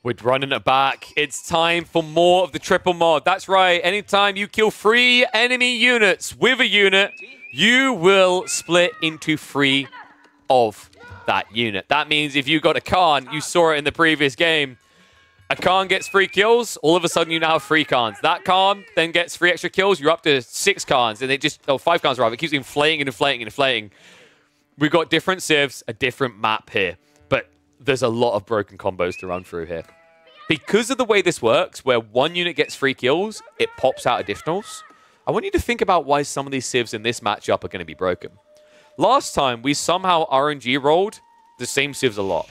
We're running it back. It's time for more of the triple mod. That's right. Anytime you kill 3 enemy units with a unit, you will split into 3 of that unit. That means if you got a Khan, you saw it in the previous game, a Khan gets 3 kills, all of a sudden you now have 3 Khans. That Khan then gets 3 extra kills, you're up to 6 Khans, and it just, oh, 5 Khans rather. It keeps inflating and inflating and inflating. We've got different civs, a different map here, but there's a lot of broken combos to run through here. Because of the way this works, where 1 unit gets 3 kills, it pops out additionals. I want you to think about why some of these civs in this matchup are going to be broken. Last time, we somehow RNG rolled the same civs a lot.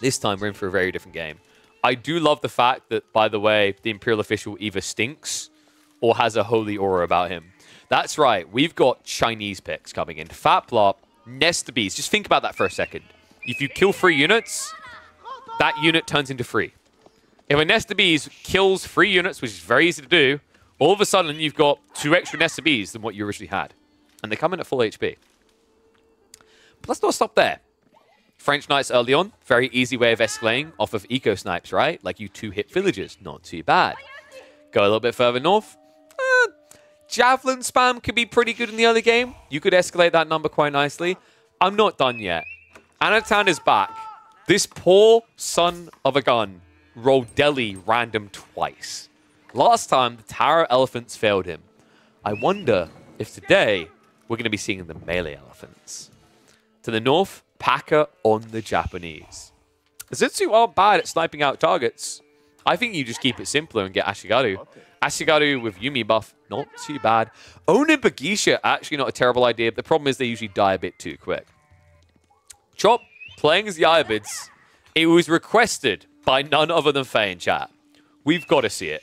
This time, we're in for a very different game. I do love the fact that, by the way, the Imperial official either stinks or has a holy aura about him. That's right, we've got Chinese picks coming in. Fat Plop, Nest Bees. Just think about that for a second. If you kill 3 units, that unit turns into 3. If a Nest of Bees kills 3 units, which is very easy to do, all of a sudden you've got 2 extra Nest of Bees than what you originally had. And they come in at full HP. But let's not stop there. French Knights early on, very easy way of escalating off of eco snipes, right? Like you 2-hit villagers, not too bad. Go a little bit further north. Javelin spam could be pretty good in the early game. You could escalate that number quite nicely. I'm not done yet. Anatan is back. This poor son of a gun rolled Delhi random twice. Last time, the Tower Elephants failed him. I wonder if today we're going to be seeing the melee elephants. To the north, Paka on the Japanese. Zutsu aren't bad at sniping out targets. I think you just keep it simpler and get Ashigaru. Ashigaru with Yumi buff, not too bad. Onin Bagisha, actually not a terrible idea, but the problem is they usually die a bit too quick. Chop, playing as the Ayyubids, it was requested by none other than Faye in chat. We've got to see it.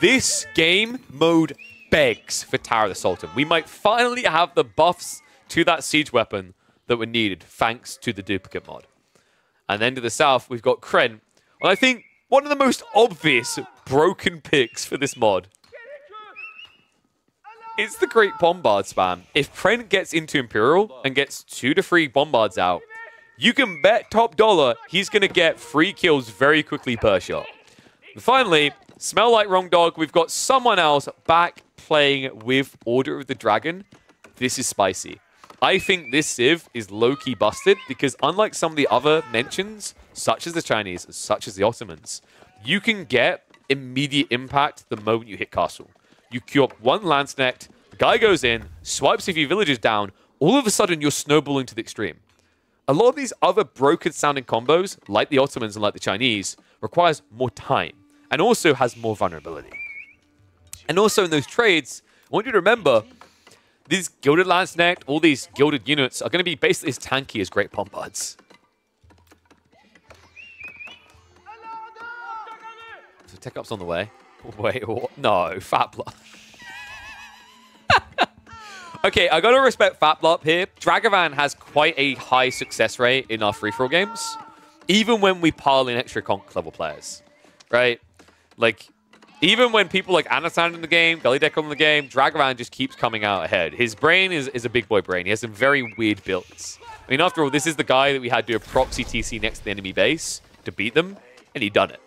This game mode begs for Tower of the Sultan. We might finally have the buffs to that siege weapon that were needed thanks to the duplicate mod. And then to the south, we've got Kren. And I think one of the most obvious broken picks for this mod is the Great Bombard spam. If Kren gets into Imperial and gets 2 to 3 Bombards out, you can bet top dollar he's going to get 3 kills very quickly per shot. And finally, smell like wrong dog, we've got someone else back playing with Order of the Dragon. This is spicy. I think this civ is low-key busted because unlike some of the other mentions, such as the Chinese, such as the Ottomans, you can get immediate impact the moment you hit castle. You queue up 1 Landsknecht, the guy goes in, swipes a few villagers down, all of a sudden you're snowballing to the extreme. A lot of these other broken-sounding combos, like the Ottomans and like the Chinese, requires more time and also has more vulnerability. And also in those trades, I want you to remember, these Gilded Landsknecht, all these gilded units are going to be basically as tanky as Great Bombards. So Tech Up's on the way. Wait, what? No, Fat Blood. Okay, I gotta respect Fat Blood here. Dragavan has quite a high success rate in our free-for-all games, even when we pile in extra conk level players, right? Like, even when people like Anatan in the game, Gully Decker in the game, Dragavan just keeps coming out ahead. His brain is a big boy brain. He has some very weird builds. I mean, after all, this is the guy that we had to do a proxy TC next to the enemy base to beat them, and he done it.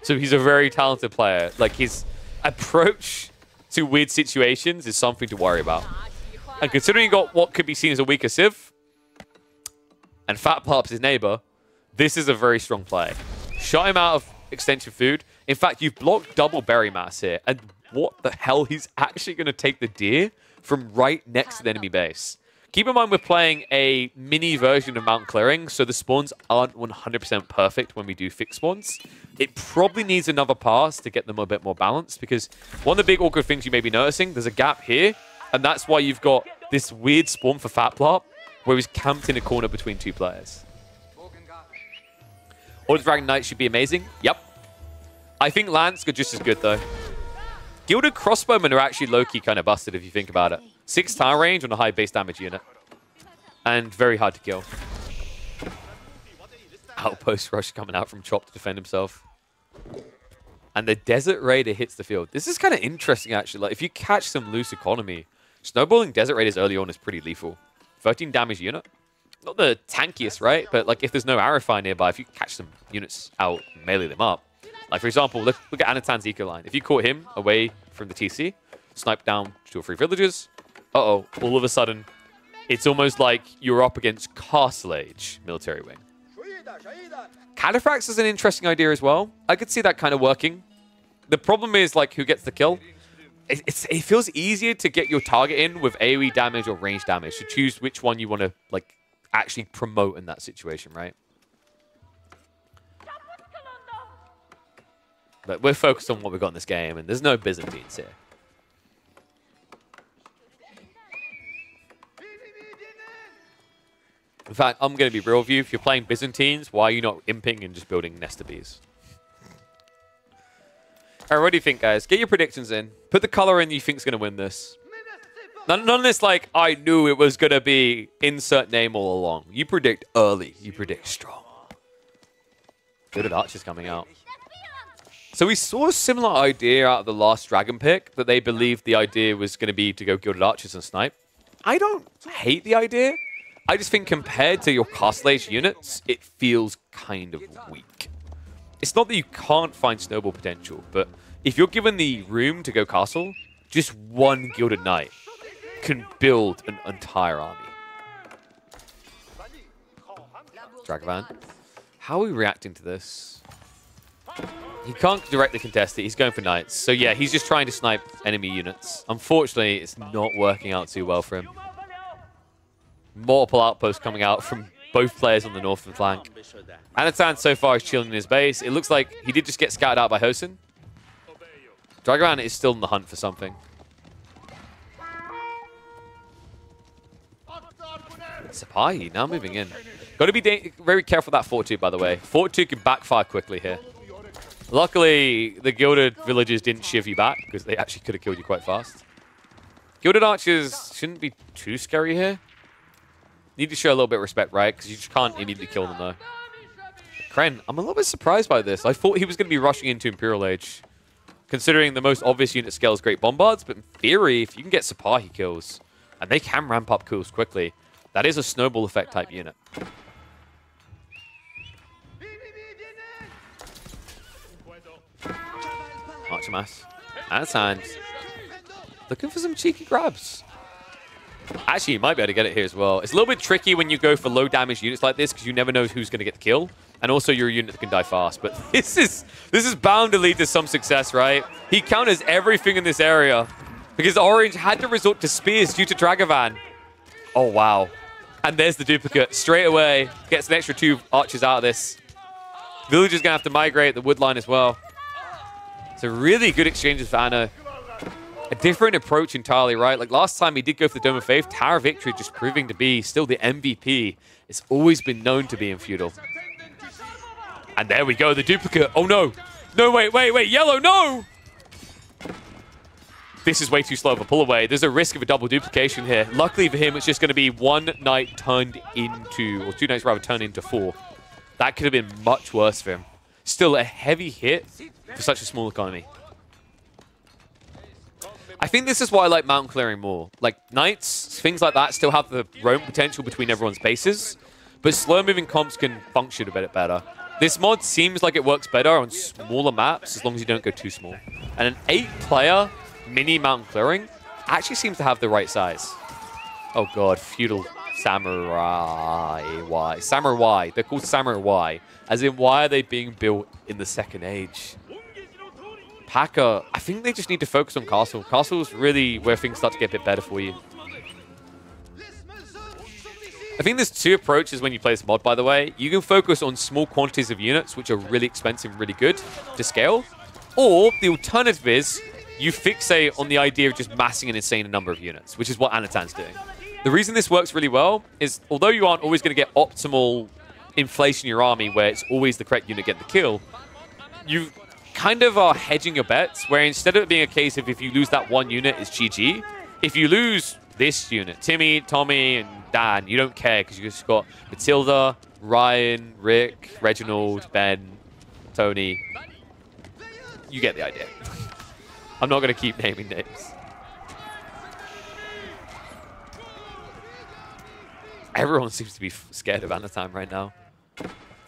So he's a very talented player. Like, his approach to weird situations is something to worry about. And considering he got what could be seen as a weaker civ, and Fat Plop's his neighbor, this is a very strong play. Shot him out of extension food. In fact, you've blocked double berry mass here. And what the hell? He's actually going to take the deer from right next to the enemy base. Keep in mind we're playing a mini version of Mountain Clearing, so the spawns aren't 100% perfect when we do fixed spawns. It probably needs another pass to get them a bit more balanced, because one of the big awkward things you may be noticing, there's a gap here, and that's why you've got this weird spawn for Fat Plop, where he's camped in a corner between 2 players. Order Dragon Knight should be amazing. Yep. I think Lance are just as good, though. Gilded Crossbowmen are actually low-key kind of busted, if you think about it. 6 tower range on a high base damage unit. And very hard to kill. Outpost Rush coming out from Chop to defend himself. And the Desert Raider hits the field. This is kind of interesting, actually. Like, if you catch some loose economy, snowballing Desert Raiders early on is pretty lethal. 13 damage unit. not the tankiest, right? But like if there's no arrow fire nearby, if you catch some units out and melee them up, like for example, look at Anatan's eco line. If you caught him away from the TC, snipe down 2 or 3 villagers, all of a sudden, it's almost like you're up against Castle Age military wing. Cataphracts is an interesting idea as well. I could see that kind of working. The problem is like who gets the kill. It feels easier to get your target in with AoE damage or range damage to choose which one you want to like actually promote in that situation, right? But we're focused on what we've got in this game, and there's no Byzantines here. In fact, I'm going to be real with you. If you're playing Byzantines, why are you not imping and just building Nesta Bees? All right, what do you think, guys? Get your predictions in. Put the color in you think's going to win this. None of this like, I knew it was going to be insert name all along. You predict early. You predict strong. Gilded Archers coming out. So we saw a similar idea out of the last Dragon pick, that they believed the idea was going to be to go Gilded Archers and snipe. I don't hate the idea. I just think compared to your Castle Age units, it feels kind of weak. It's not that you can't find snowball potential, but if you're given the room to go castle, just one Gilded Knight can build an entire army. Dragavan. How are we reacting to this? He can't directly contest it. He's going for knights. So yeah, he's just trying to snipe enemy units. Unfortunately, it's not working out too well for him. Multiple outposts coming out from both players on the northern flank. Anatan so far is chilling in his base. It looks like he did just get scouted out by Hosen. Dragavan is still in the hunt for something. Sipahi now moving in. Got to be very careful with that Fort 2, by the way. Fort 2 can backfire quickly here. Luckily, the Gilded villagers didn't shiv you back, because they actually could have killed you quite fast. Gilded Archers shouldn't be too scary here. Need to show a little bit of respect, right? Because you just can't immediately kill them, though. Kren, I'm a little bit surprised by this. I thought he was going to be rushing into Imperial Age, considering the most obvious unit scale is Great Bombards. But in theory, if you can get Sipahi kills, and they can ramp up kills quickly, that is a snowball effect type unit. Archmass. Anatan looking for some cheeky grabs. Actually, you might be able to get it here as well. It's a little bit tricky when you go for low damage units like this because you never know who's going to get the kill. And also you're a unit that can die fast. But this is bound to lead to some success, right? He counters everything in this area because Orange had to resort to spears due to Dragavan. Oh, wow. And there's the duplicate. Straight away, gets an extra 2 archers out of this. Villager's going to have to migrate the wood line as well. It's a really good exchanges for Anno. A different approach entirely, right? Like last time he did go for the Dome of Faith, Tower of Victory just proving to be still the MVP. It's always been known to be in Feudal. And there we go, the duplicate. Oh no. No, wait. Yellow, no! This is way too slow of a pull away. There's a risk of a double duplication here. Luckily for him, it's just going to be 1 knight turned into, or 2 knights rather turned into 4. That could have been much worse for him. Still a heavy hit for such a small economy. I think this is why I like mountain clearing more. Like, knights, things like that still have the roam potential between everyone's bases, but slow-moving comps can function a bit better. This mod seems like it works better on smaller maps as long as you don't go too small. And an 8-player mini mountain clearing actually seems to have the right size. Oh god, feudal samurai. Samurai. They're called samurai. As in, why are they being built in the Second Age? Packer, I think they just need to focus on Castle. Castle's really where things start to get a bit better for you. I think there's 2 approaches when you play this mod, by the way. You can focus on small quantities of units, which are really expensive, really good to scale. Or the alternative is you fixate on the idea of just massing an insane number of units, which is what Anatan's doing. The reason this works really well is, although you aren't always going to get optimal inflation in your army where it's always the correct unit getting the kill, you kind of are hedging your bets, where instead of it being a case of if you lose that 1 unit, it's GG. If you lose this unit, Timmy, Tommy, and Dan, you don't care because you just got Matilda, Ryan, Rick, Reginald, Ben, Tony. You get the idea. I'm not going to keep naming names. Everyone seems to be scared of Anatime right now.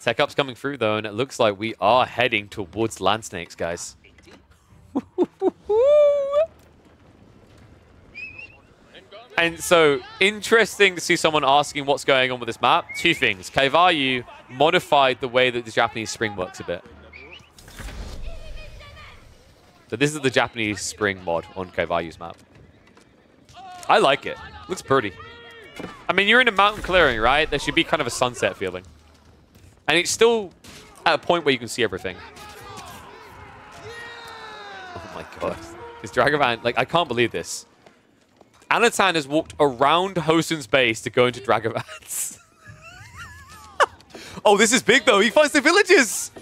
Tech up's coming through, though, and it looks like we are heading towards land snakes, guys. And so, interesting to see someone asking what's going on with this map. Two things. Kaivayu modified the way that the Japanese spring works a bit. So this is the Japanese spring mod on Kaivayu's map. I like it. Looks pretty. I mean, you're in a mountain clearing, right? There should be kind of a sunset feeling. And it's still at a point where you can see everything. Oh my god. This Dragavan, like, I can't believe this. Anatan has walked around Hosen's base to go into Dragavans. Oh, this is big, though. He finds the villages.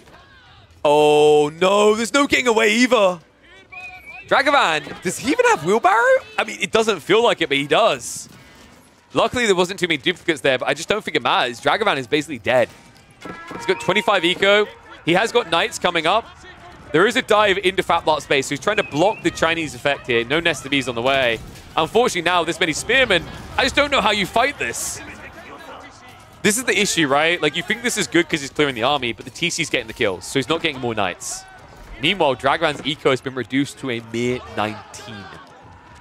Oh, no. There's no getting away either. Dragavan, does he even have wheelbarrow? I mean, it doesn't feel like it, but he does. Luckily, there wasn't too many duplicates there, but I just don't think it matters. Dragavan is basically dead. He's got 25 eco. He has got knights coming up. There is a dive into Fatlot's base, so he's trying to block the Chinese effect here. No Nest of Bees on the way. Unfortunately, now this many spearmen, I just don't know how you fight this. This is the issue, right? Like, you think this is good because he's clearing the army, but the TC's getting the kills, so he's not getting more knights. Meanwhile, Dragavan's eco has been reduced to a mere 19.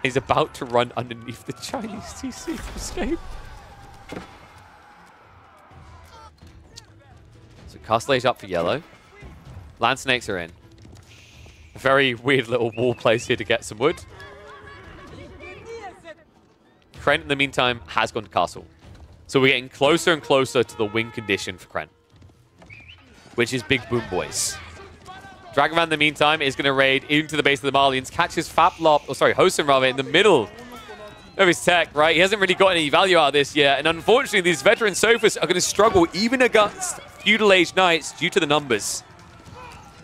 He's about to run underneath the Chinese TC to escape. So Castlage up for yellow. Land snakes are in. A very weird little wall place here to get some wood. Krent, in the meantime, has gone to castle. So we're getting closer and closer to the win condition for Krent, which is big boom boys. Dragavan, in the meantime, is going to raid into the base of the Malians, catches Hosen rather, in the middle of his tech, right? He hasn't really got any value out of this yet, and unfortunately, these veteran sofas are going to struggle even against feudal age knights due to the numbers.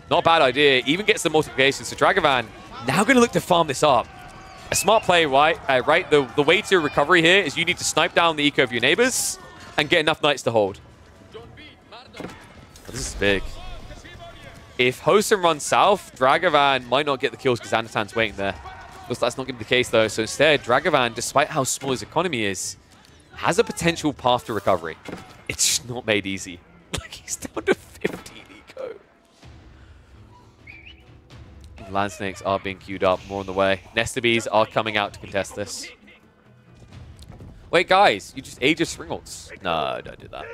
Not a bad idea. Even gets the multiplication. So Dragavan now going to look to farm this up. A smart play, right? The way to recovery here is you need to snipe down the eco of your neighbors and get enough knights to hold. Oh, this is big. If Hosen runs south, Dragavan might not get the kills because Anatan's waiting there. Looks that's not going to be the case, though. So instead, Dragavan, despite how small his economy is, has a potential path to recovery. It's just not made easy. Like, he's down to 15 eco. Land snakes are being queued up, more on the way. Nest Bees are coming out to contest this. Wait, guys, you just age your Springholds. No, don't do that.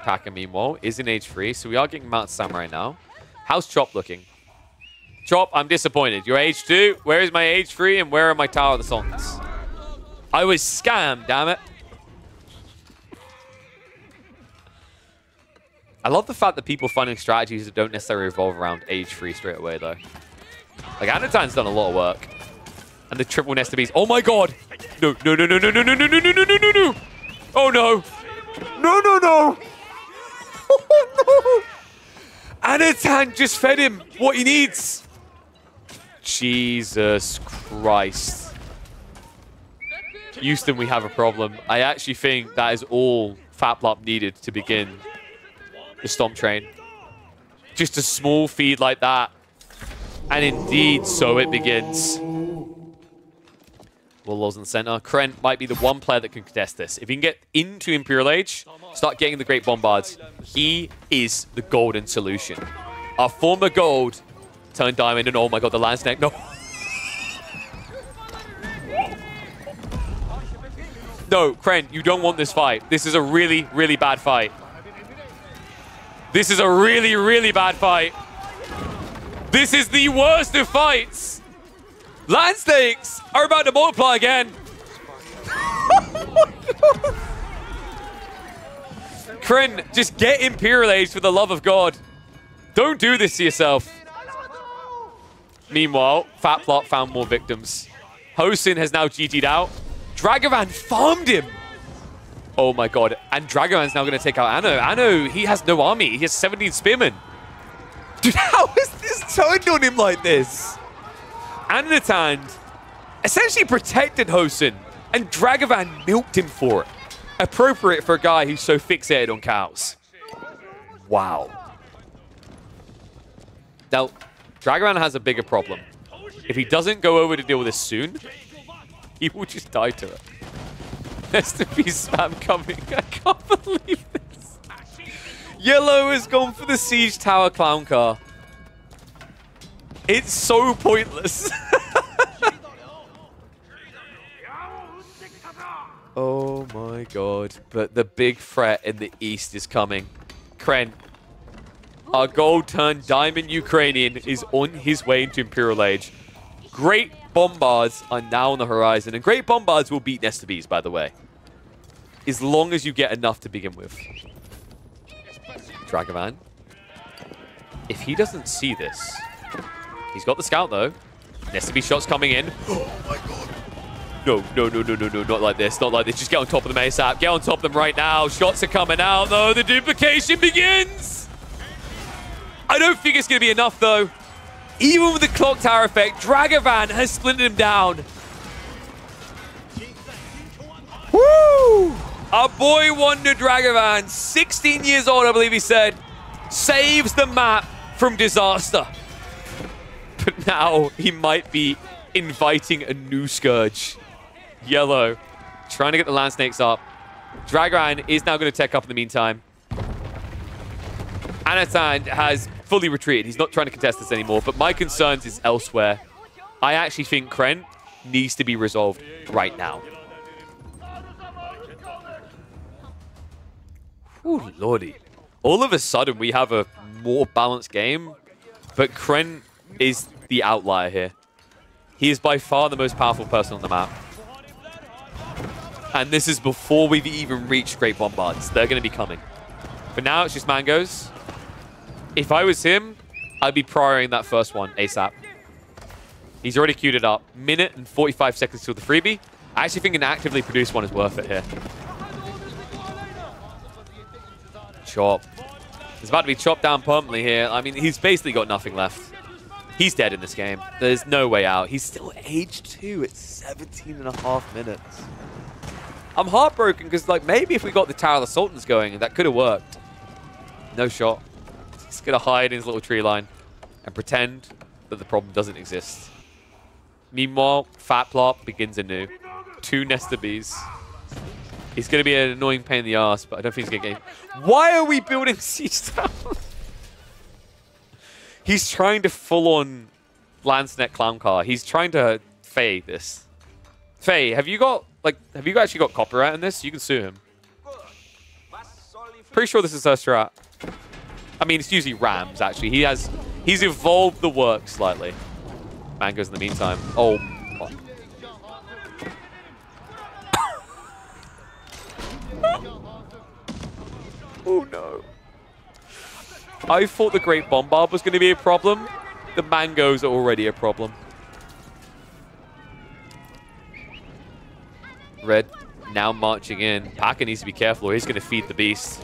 Paka, meanwhile, is in age 3, so we are getting Mount Samurai now. How's Chop looking? Chop, I'm disappointed. You're age 2. Where is my age 3 and where are my Tower of the Sultans? I was scammed, damn it. I love the fact that people finding strategies that don't necessarily revolve around age 3 straight away, though. Like, Anatan's done a lot of work. And the triple Nest of Bees. Oh my god! No, no, no, no, no, no, no, no, no, no, no, no, no! Oh no! No, no, no! Oh no! Anatan just fed him what he needs! Jesus Christ. Houston, we have a problem. I actually think that is all Fatlop needed to begin the Stomp Train. Just a small feed like that. And indeed, so it begins. Warlords in the center. Krent might be the one player that can contest this. If he can get into Imperial Age, start getting the Great Bombards, he is the golden solution. Our former gold turned diamond, and oh my god, the land snake. No. No, Krent, you don't want this fight. This is a really, really bad fight. This is a really, really bad fight. This is the worst of fights. Land snakes are about to multiply again. Krent, just get Imperial Age for the love of God. Don't do this to yourself. Meanwhile, Fatlop found more victims. Hosen has now GG'd out. Dragavan farmed him. Oh my god. And Dragavan's now going to take out Anno. Anno, he has no army. He has 17 spearmen. Dude, how is this turned on him like this? Anatan essentially protected Hosen, and Dragavan milked him for it. Appropriate for a guy who's so fixated on cows. Wow. Now, Dragavan has a bigger problem. If he doesn't go over to deal with this soon, he will just die to it. There's to be spam coming. I can't believe this. Yellow has gone for the Siege Tower Clown Car. It's so pointless. Oh my god. But the big threat in the east is coming. Kren, our gold-turned diamond Ukrainian, is on his way into Imperial Age. Great bombards are now on the horizon. And great bombards will beat Nestabis, by the way. As long as you get enough to begin with. Dragovan. If he doesn't see this... He's got the scout, though. Nestabis shots coming in. Oh my god. No, not like this, not like this. Just get on top of them ASAP. Get on top of them right now. Shots are coming out, though. The duplication begins. I don't think it's going to be enough, though. Even with the clock tower effect, Dragovan has splintered him down. Woo! Our boy Wonder Dragovan, 16 years old, I believe he said, saves the map from disaster. But now he might be inviting a new Scourge. Yellow, trying to get the land snakes up. Dragovan is now going to tech up in the meantime. Anatan has fully retreated. He's not trying to contest this anymore, but my concerns is elsewhere. I actually think Kren needs to be resolved right now. Ooh, lordy. All of a sudden, we have a more balanced game, but Kren is the outlier here. He is by far the most powerful person on the map. And this is before we've even reached Great Bombards. They're going to be coming. But now it's just Mangoes. If I was him, I'd be prioring that first one ASAP. He's already queued it up. Minute and 45 seconds till the freebie. I actually think an actively produced one is worth it here. Chop. He's about to be chopped down permanently here. I mean, he's basically got nothing left. He's dead in this game. There's no way out. He's still age 2. It's 17.5 minutes. I'm heartbroken because, like, maybe if we got the Tower of the Sultans going, that could have worked. No shot. He's going to hide in his little tree line and pretend that the problem doesn't exist. Meanwhile, Fat Plop begins anew. 2 Nesta Bees. He's going to be an annoying pain in the ass, but I don't think he's going to get game. Why are we building Siege Tower? He's trying to full-on Landsnet Clown Car. He's trying to Faye this. Faye, have you actually got copyright on this? You can sue him. Pretty sure this is her strat. I mean, it's usually Rams, actually. He's evolved the work slightly. Mangoes in the meantime. Oh. Oh, no. I thought the Great Bombard was going to be a problem. The Mangoes are already a problem. Red now marching in. Paka needs to be careful or he's going to feed the beast.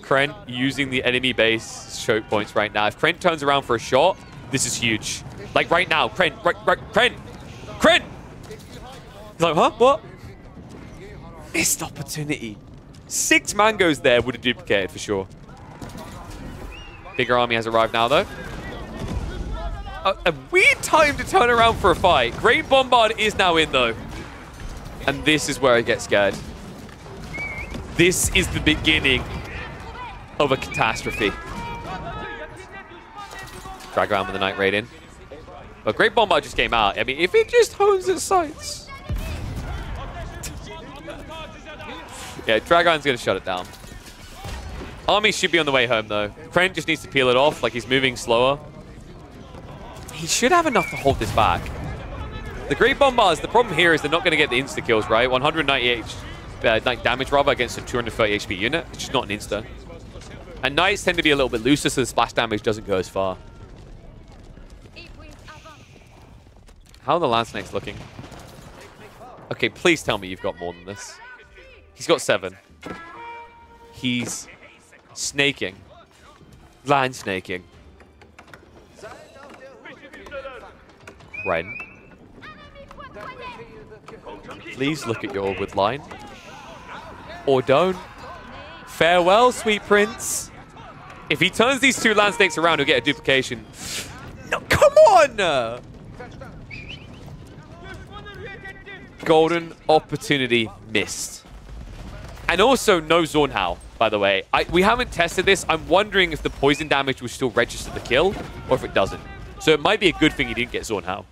Kren using the enemy base choke points right now. If Kren turns around for a shot, this is huge. Like right now, Kren. Kren! He's like, huh? What? Missed opportunity. 6 Mangoes there would have duplicated for sure. Bigger army has arrived now, though. A weird time to turn around for a fight. Great Bombard is now in, though. And this is where I get scared. This is the beginning of a catastrophe. Drag around with the Night Raid in. But Great Bombard just came out. I mean, if it just hones its sights. Yeah, Dragon's going to shut it down. Army should be on the way home, though. Kren just needs to peel it off, like he's moving slower. He should have enough to hold this back. The Great Bombards, the problem here is they're not going to get the insta-kills, right? 198 damage, rather, against a 230 HP unit. It's just not an insta. And Knights tend to be a little bit looser, so the splash damage doesn't go as far. How are the Land Snakes looking? Okay, please tell me you've got more than this. He's got 7. He's snaking. Land snaking. Ren. Please look at your wood line. Or don't. Farewell, sweet prince. If he turns these 2 land snakes around, he'll get a duplication. No, come on! golden opportunity missed. And also no Zornhau, by the way. We haven't tested this. I'm wondering if the poison damage will still register the kill or if it doesn't. So it might be a good thing he didn't get Zornhau.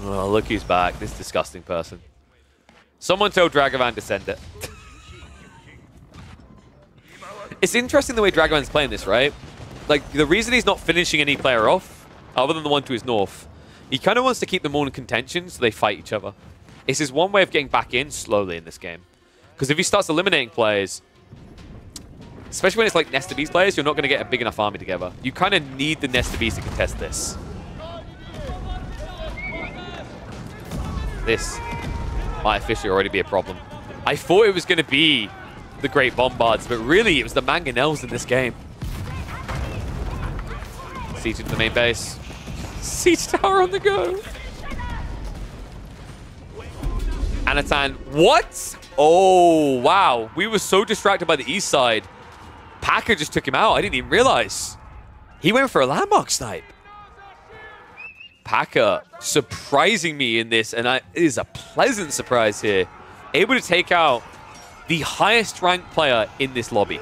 Oh, look who's back. This disgusting person. Someone tell Dragavan to send it. It's interesting the way Dragavan's playing this, right? Like, the reason he's not finishing any player off, other than the one to his north, he kind of wants to keep them all in contention so they fight each other. It's his one way of getting back in slowly in this game. Because if he starts eliminating players, especially when it's like Nest of Beast players, you're not going to get a big enough army together. You kind of need the Nest of Beast to contest this. This might officially already be a problem. I thought it was going to be the Great Bombards, but really it was the Mangonels in this game. Siege into the main base. Siege tower on the go. Anatan, what? Oh, wow. We were so distracted by the east side. Packer just took him out. I didn't even realize. He went for a landmark snipe. Packer surprising me in this, and it is a pleasant surprise here. Able to take out the highest ranked player in this lobby.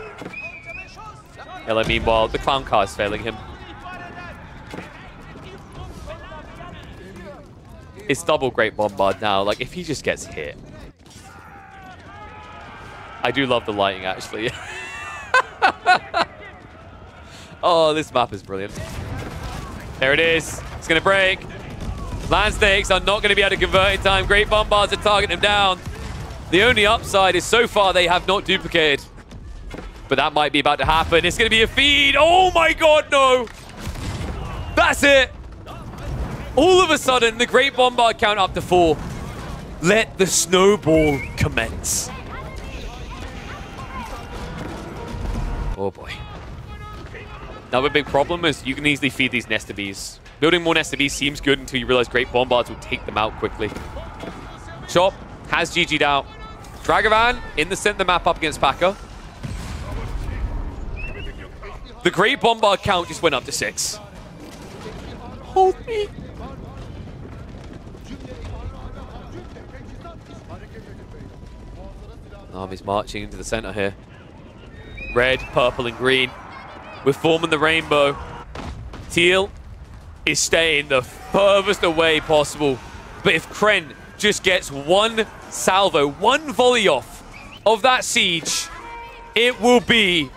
Ella, meanwhile, the clown car is failing him. It's double Great Bombard now. Like, if he just gets hit. I do love the lighting, actually. Oh, this map is brilliant. There it is. It's going to break. Land stakes are not going to be able to convert in time. Great Bombards are targeting him down. The only upside is so far they have not duplicated. But that might be about to happen. It's going to be a feed. Oh my god, no. That's it. All of a sudden, the Great Bombard count up to 4. Let the snowball commence. Oh boy. Another big problem is you can easily feed these Nest of Bees. Building more Nest of Bees seems good until you realize Great Bombards will take them out quickly. Chop has GG'd out. Dragavan in the center map up against Packer. The Great Bombard count just went up to 6. Hold me. Army's marching into the center here. Red, purple, and green. We're forming the rainbow. Teal is staying the furthest away possible. But if Kren just gets one salvo, one volley off of that siege, it will be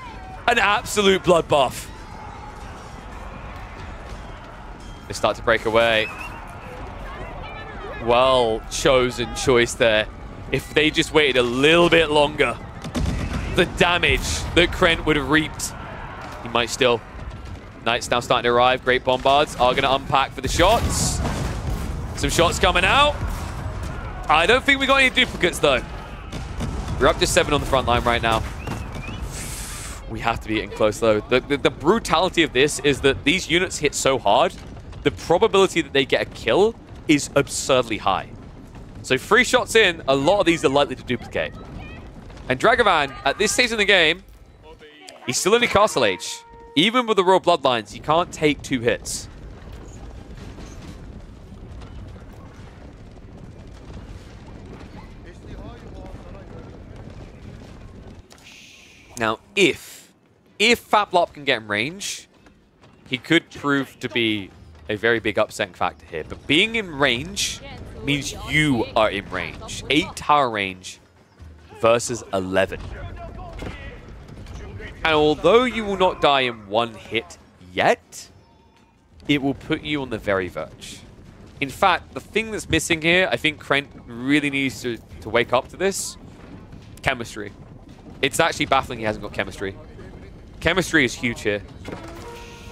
an absolute bloodbath. They start to break away. Well chosen choice there. If they just waited a little bit longer, the damage that Krent would have reaped, he might still. Knights now starting to arrive. Great Bombards are going to unpack for the shots. Some shots coming out. I don't think we got any duplicates, though. We're up to 7 on the front line right now. We have to be getting close, though. The brutality of this is that these units hit so hard, the probability that they get a kill is absurdly high. So 3 shots in, a lot of these are likely to duplicate. And Dragavan, at this stage in the game, he's still only Castle Age. Even with the Royal Bloodlines, he can't take 2 hits. Now, if Faplop can get in range, he could prove to be a very big upsetting factor here. But being in range means you are in range. 8 tower range versus 11. And although you will not die in 1 hit yet, it will put you on the very verge. In fact, the thing that's missing here, I think Krent really needs to wake up to this. Chemistry. It's actually baffling he hasn't got chemistry. Chemistry is huge here.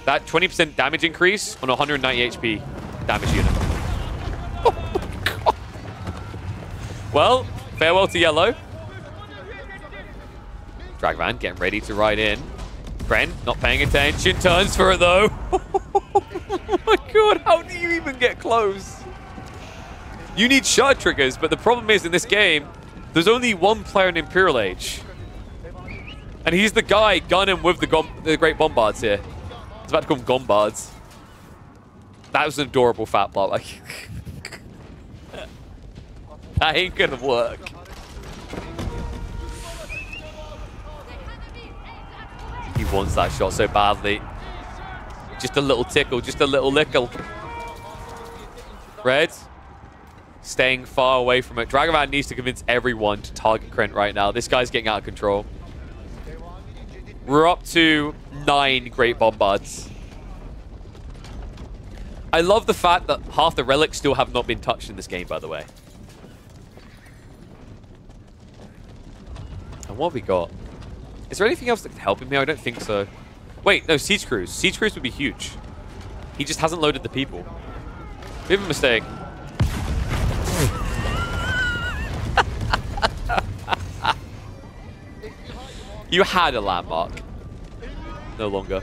That 20% damage increase on 190 HP damage unit. Oh my god. Well, farewell to yellow. Dragvan getting ready to ride in. Kren not paying attention, turns for it though. Oh my god, how do you even get close? You need shard triggers, but the problem is in this game, there's only one player in Imperial Age. And he's the guy gunning with the Great Bombards here. I was about to call them Gombards. That was an adorable fat plot. Like, That ain't gonna work. He wants that shot so badly. Just a little tickle, just a little lickle. Red, staying far away from it. Dragovan needs to convince everyone to target Krent right now. This guy's getting out of control. We're up to 9 Great Bombards. I love the fact that half the relics still have not been touched in this game, by the way. And what have we got? Is there anything else that can help him here? I don't think so. Wait, no, Siege Crews. Siege Crews would be huge. He just hasn't loaded the people. We have a mistake. You had a landmark. No longer.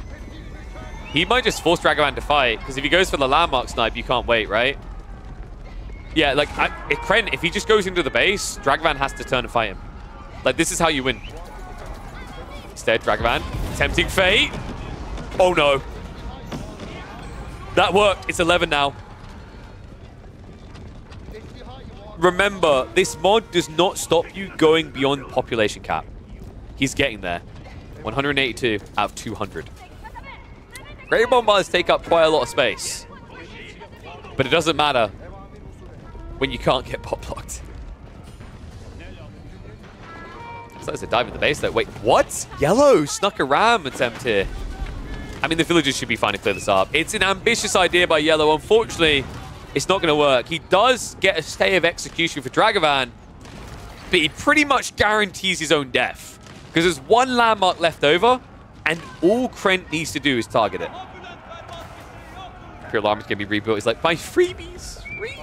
He might just force Dragovan to fight, because if he goes for the landmark snipe, you can't wait, right? Yeah, like, Krent, if he just goes into the base, Dragovan has to turn and fight him. Like, this is how you win. Instead, Dragovan, tempting fate. Oh, no. That worked. It's 11 now. Remember, this mod does not stop you going beyond population cap. He's getting there. 182 out of 200. Great Bombards take up quite a lot of space. But it doesn't matter when you can't get pop-locked. Looks like there's a dive in the base though. Wait, what? Yellow snuck a ram attempt here. I mean, the villagers should be fine to clear this up. It's an ambitious idea by Yellow. Unfortunately, it's not going to work. He does get a stay of execution for Dragovan, but he pretty much guarantees his own death. Because there's one landmark left over, and all Krent needs to do is target it. Pure Alarm is going to be rebuilt. He's like, my freebies. Free.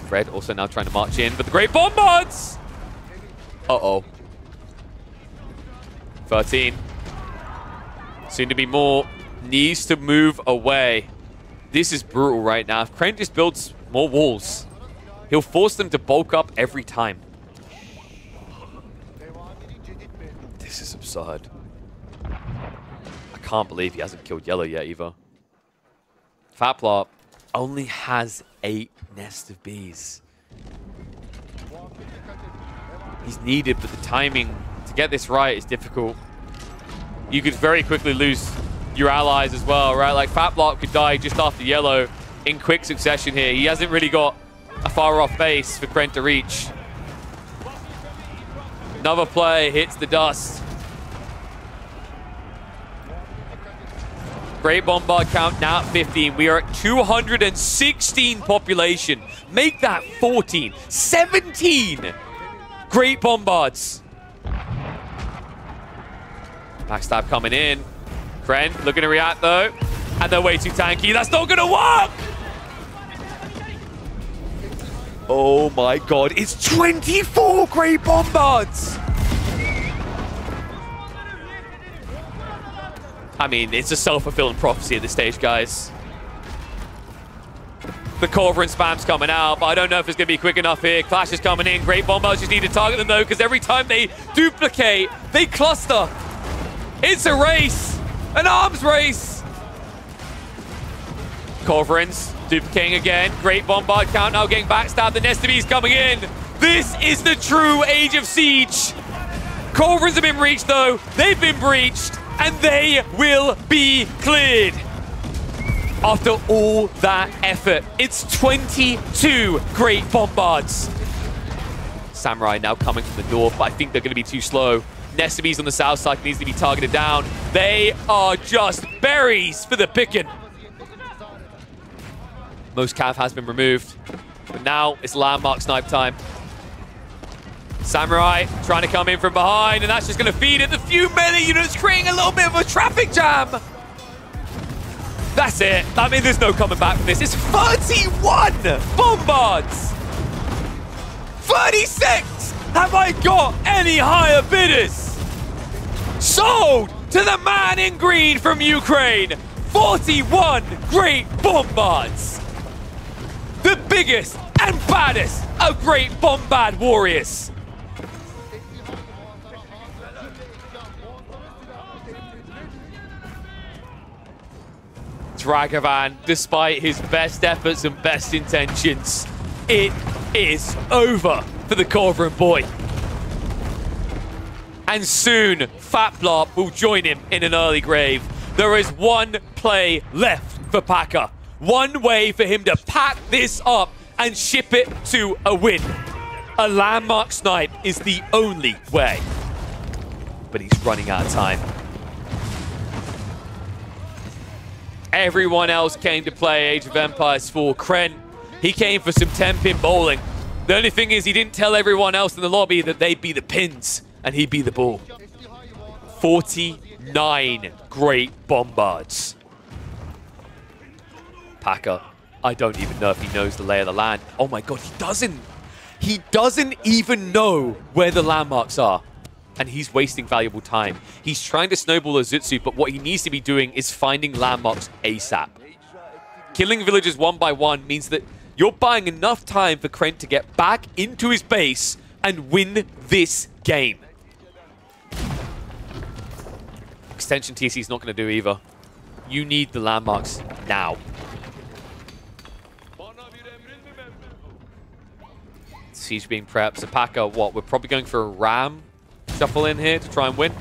Fred also now trying to march in, but the Great Bombards! Uh-oh. 13. Soon to be more. Needs to move away. This is brutal right now. If Krent just builds more walls, he'll force them to bulk up every time. This is absurd. I can't believe he hasn't killed Yellow yet either. Fatplop only has 8 nests of bees. He's needed, but the timing to get this right is difficult. You could very quickly lose your allies as well, right? Like Fatplop could die just after Yellow in quick succession here. He hasn't really got a far off base for Krent to reach. Another play hits the dust. Great Bombard count now at 15. We are at 216 population. Make that 14. 17 Great Bombards. Backstab coming in. Krent looking to react though. And they're way too tanky. That's not going to work! Oh my god, it's 24 Great Bombards! I mean, it's a self-fulfilling prophecy at this stage, guys. The Corvoran spam's coming out, but I don't know if it's going to be quick enough here. Clash is coming in. Great Bombards just need to target them, though, because every time they duplicate, they cluster. It's a race. An arms race. Corvorans duplicating again. Great Bombard count now getting backstabbed. The nest of bees coming in. This is the true Age of Siege. Corvorans have been breached, though. They've been breached, and they will be cleared. After all that effort, it's 22 Great Bombards. Samurai now coming from the north, but I think they're going to be too slow. Nest of bees on the south side needs to be targeted down. They are just berries for the picking. Most cav has been removed, but now it's landmark snipe time. Samurai trying to come in from behind, and that's just going to feed it. The few melee units creating a little bit of a traffic jam. That's it. I mean, there's no coming back from this. It's 31 Bombards. 36. Have I got any higher bidders? Sold to the man in green from Ukraine. 41 Great Bombards. The biggest and baddest of Great Bombard warriors. It's Ragavan, despite his best efforts and best intentions. It is over for the Corvoran boy. And soon, Fatblop will join him in an early grave. There is one play left for Paka. One way for him to pack this up and ship it to a win. A landmark snipe is the only way. But he's running out of time. Everyone else came to play Age of Empires 4. Kren, he came for some 10-pin bowling. The only thing is he didn't tell everyone else in the lobby that they'd be the pins and he'd be the ball. 49 great bombards. Paka, I don't even know if he knows the lay of the land. Oh my god, he doesn't. He doesn't even know where the landmarks are. And he's wasting valuable time. He's trying to snowball Ozutsu, but what he needs to be doing is finding landmarks ASAP. Killing villagers one by one means that you're buying enough time for Kren to get back into his base and win this game. Extension TC is not going to do either. You need the landmarks now. Siege being prepped. Zapaka, what? We're probably going for a ram shuffle in here to try and win.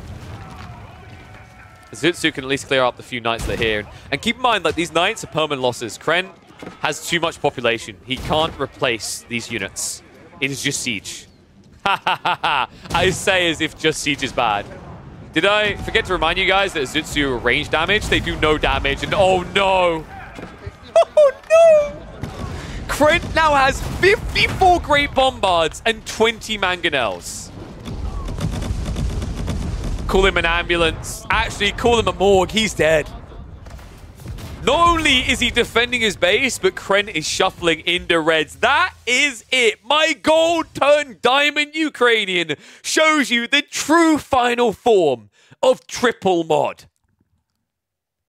Zutsu can at least clear up the few knights that are here. And keep in mind, like, these knights are permanent losses. Kren has too much population. He can't replace these units. It is just siege. Ha ha ha ha. I say as if just siege is bad. Did I forget to remind you guys that Zutsu range damage? They do no damage, and oh no! Oh no! Kren now has 54 Great Bombards and 20 Mangonels. Call him an ambulance. Actually, call him a morgue. He's dead. Not only is he defending his base, but Kren is shuffling into reds. That is it. My gold turned diamond Ukrainian shows you the true final form of triple mod.